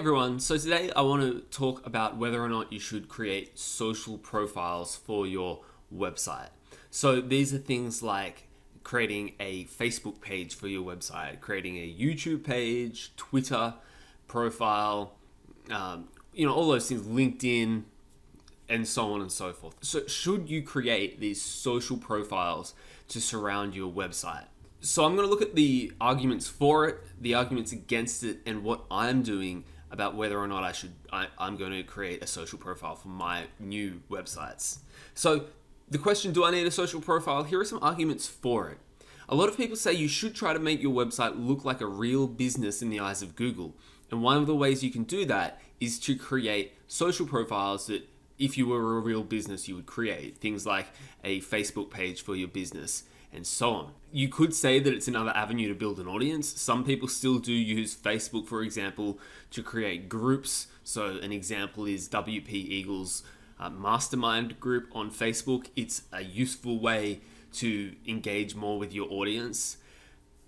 everyone, so today I want to talk about whether or not you should create social profiles for your website. So these are things like creating a Facebook page for your website, creating a YouTube page, Twitter profile, all those things, LinkedIn, and so on and so forth. So should you create these social profiles to surround your website? So I'm going to look at the arguments for it, the arguments against it, and what I'm doing about whether or not I'm going to create a social profile for my new websites. So the question, do I need a social profile? Here are some arguments for it. A lot of people say you should try to make your website look like a real business in the eyes of Google. And one of the ways you can do that is to create social profiles that if you were a real business, you would create. Things like a Facebook page for your business and so on. You could say that it's another avenue to build an audience. Some people still do use Facebook, for example, to create groups. So an example is WP Eagle's mastermind group on Facebook. It's a useful way to engage more with your audience.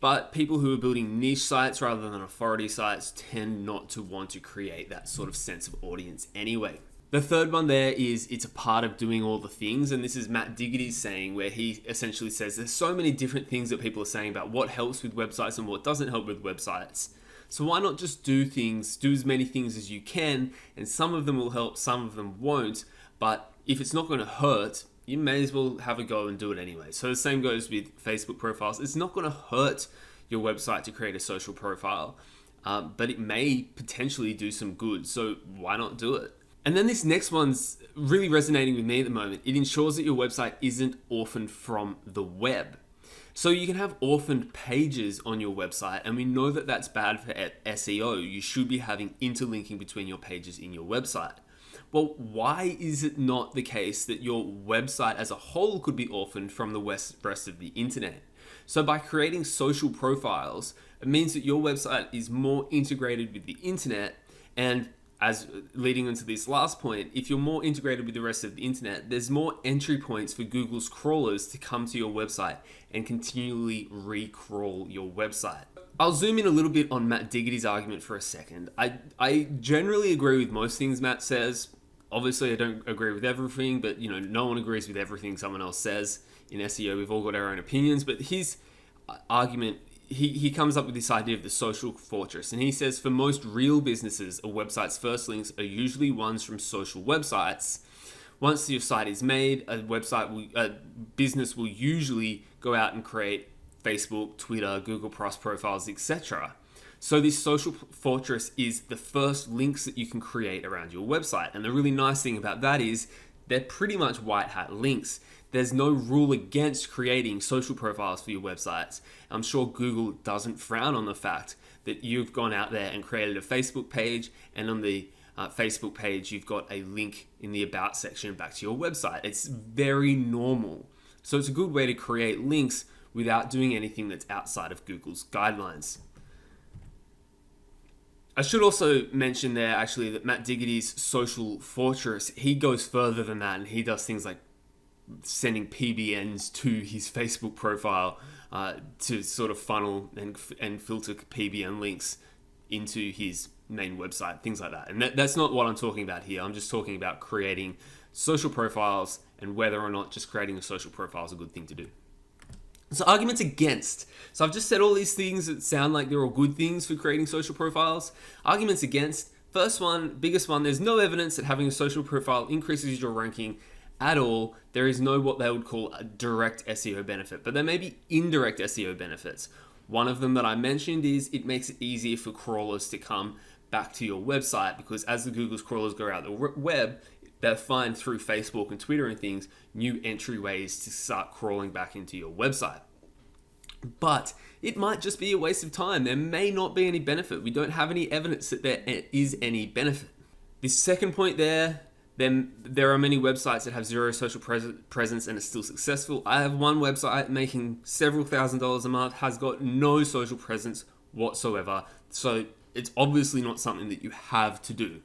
But people who are building niche sites rather than authority sites tend not to want to create that sort of sense of audience anyway. The third one there is it's a part of doing all the things, and this is Matt Diggity's saying, where he essentially says there's so many different things that people are saying about what helps with websites and what doesn't help with websites. So why not just do as many things as you can, and some of them will help, some of them won't, but if it's not going to hurt, you may as well have a go and do it anyway. So the same goes with Facebook profiles. It's not going to hurt your website to create a social profile, but it may potentially do some good, so why not do it? And then this next one's really resonating with me at the moment. It ensures that your website isn't orphaned from the web. So you can have orphaned pages on your website, and we know that that's bad for SEO. You should be having interlinking between your pages in your website. Well, why is it not the case that your website as a whole could be orphaned from the rest of the internet? So by creating social profiles, it means that your website is more integrated with the internet, and as leading into this last point, if you're more integrated with the rest of the internet, there's more entry points for Google's crawlers to come to your website and continually re-crawl your website. I'll zoom in a little bit on Matt Diggity's argument for a second. I generally agree with most things Matt says. Obviously, I don't agree with everything, but no one agrees with everything someone else says. In SEO, we've all got our own opinions, but his argument, he comes up with this idea of the social fortress, and he says for most real businesses, a website's first links are usually ones from social websites. Once your site is made, a business will usually go out and create Facebook, Twitter, Google Plus profiles, etc. So this social fortress is the first links that you can create around your website. And the really nice thing about that is they're pretty much white hat links. There's no rule against creating social profiles for your websites. I'm sure Google doesn't frown on the fact that you've gone out there and created a Facebook page, and on the Facebook page, you've got a link in the About section back to your website. It's very normal. So it's a good way to create links without doing anything that's outside of Google's guidelines. I should also mention there actually that Matt Diggity's social fortress, he goes further than that, and he does things like sending PBNs to his Facebook profile to sort of funnel and filter PBN links into his main website, things like that. And that's not what I'm talking about here. I'm just talking about creating social profiles and whether or not just creating a social profile is a good thing to do. So arguments against. So I've just said all these things that sound like they're all good things for creating social profiles. Arguments against. First one, biggest one, there's no evidence that having a social profile increases your ranking at all. There is no what they would call a direct SEO benefit, but there may be indirect SEO benefits. One of them that I mentioned is it makes it easier for crawlers to come back to your website, because as the Google's crawlers go out the web, they'll find through Facebook and Twitter and things new entryways to start crawling back into your website. But it might just be a waste of time. There may not be any benefit. We don't have any evidence that there is any benefit. This second point there are many websites that have zero social presence and are still successful. I have one website making several $1,000s a month, has got no social presence whatsoever. So it's obviously not something that you have to do.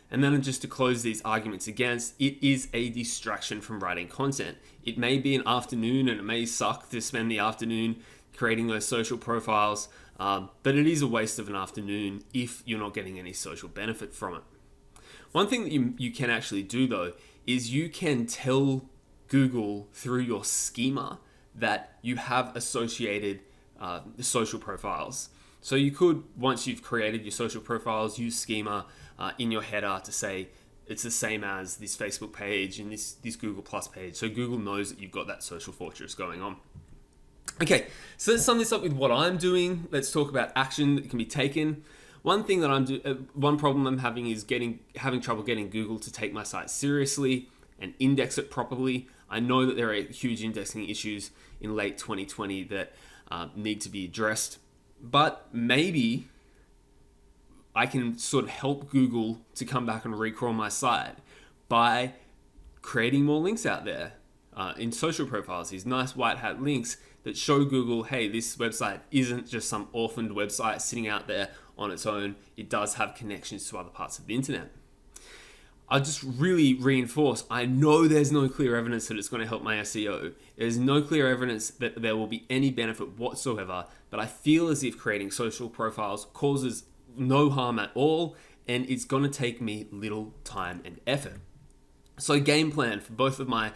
And then just to close these arguments against, it is a distraction from writing content. It may be an afternoon and it may suck to spend the afternoon creating those social profiles, But it is a waste of an afternoon if you're not getting any social benefit from it. One thing that you can actually do though is you can tell Google through your schema that you have associated social profiles. So you could, once you've created your social profiles, use schema in your header to say it's the same as this Facebook page and this Google Plus page. So Google knows that you've got that social fortress going on. Okay, so let's sum this up with what I'm doing. Let's talk about action that can be taken. One thing that one problem I'm having is having trouble getting Google to take my site seriously and index it properly. I know that there are huge indexing issues in late 2020 that need to be addressed, but maybe I can sort of help Google to come back and recrawl my site by creating more links out there in social profiles, these nice white hat links that show Google, hey, this website isn't just some orphaned website sitting out there on its own. It does have connections to other parts of the internet. I just really reinforce, I know there's no clear evidence that it's going to help my SEO. There's no clear evidence that there will be any benefit whatsoever, but I feel as if creating social profiles causes no harm at all, and it's going to take me little time and effort. So game plan for both of my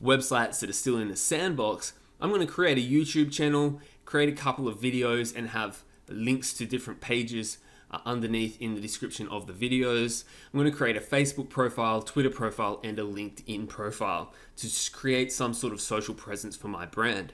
websites that are still in the sandbox, I'm going to create a YouTube channel, create a couple of videos, and have links to different pages underneath in the description of the videos. I'm going to create a Facebook profile, Twitter profile, and a LinkedIn profile to create some sort of social presence for my brand.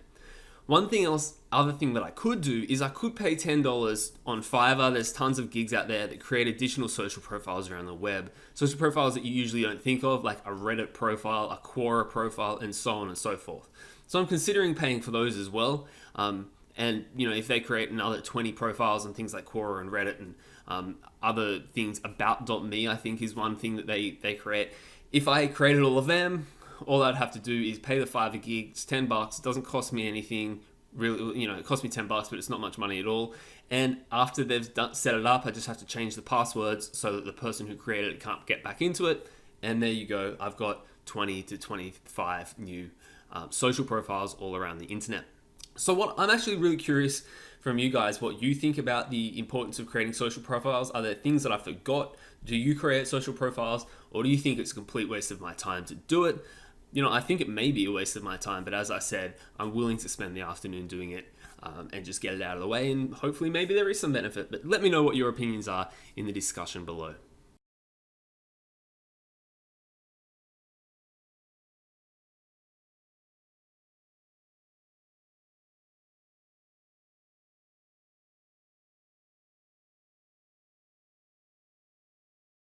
Other thing that I could do is I could pay $10 on Fiverr. There's tons of gigs out there that create additional social profiles around the web. Social profiles that you usually don't think of, like a Reddit profile, a Quora profile, and so on and so forth. So I'm considering paying for those as well. And if they create another 20 profiles and things like Quora and Reddit and other things, about.me I think is one thing that they create. If I created all of them, all I'd have to do is pay the Fiverr gig. It's $10. It doesn't cost me anything. Really, it cost me $10, but it's not much money at all. And after they've set it up, I just have to change the passwords so that the person who created it can't get back into it. And there you go. I've got 20 to 25 new social profiles all around the internet. So I'm actually really curious from you guys what you think about the importance of creating social profiles. Are there things that I forgot? Do you create social profiles, or do you think it's a complete waste of my time to do it? I think it may be a waste of my time, but as I said, I'm willing to spend the afternoon doing it and just get it out of the way, and hopefully maybe there is some benefit. But let me know what your opinions are in the discussion below.